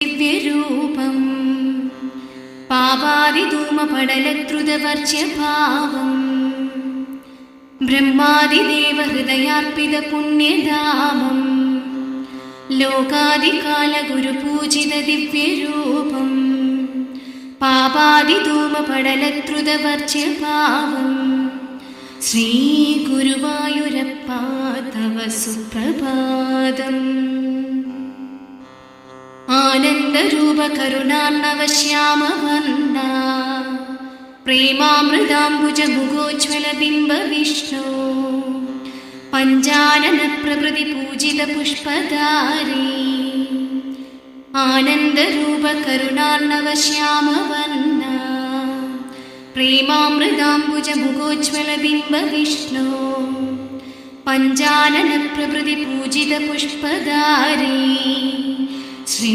ദിവ്യരൂപം പാപാദിധൂമപടലദ്രുതവർജ്യഭാവം ബ്രഹ്മാദിദേവഹൃദയാർപ്പിത പുണ്യധാമം ലോകാദികാലഗുരുപൂജിത ദിവ്യരൂപം പാപാദിധൂമപടലദ്രുതവർജ്യഭാവം ശ്രീഗുരുവായൂരപ്പ തവ സുപ്രഭാതം. ആനന്ദരൂപ കരുണാർണവശ്യാമവർണ്ണ പ്രേമാമൃതാംബുജ മുഖോജ്വല ബിംബ വിഷ്ണു പഞ്ചാനന പ്രഭൃതി പൂജിത പുഷ്പധാരി ആനന്ദരൂപ കരുണാർണവശ്യാമവർണ്ണ പ്രേമാമൃതാംബുജ മുഖോജ്വല ബിംബ വിഷ്ണു പഞ്ചാനന പ്രഭൃതി പൂജിത പുഷ്പധാരി ശ്രീ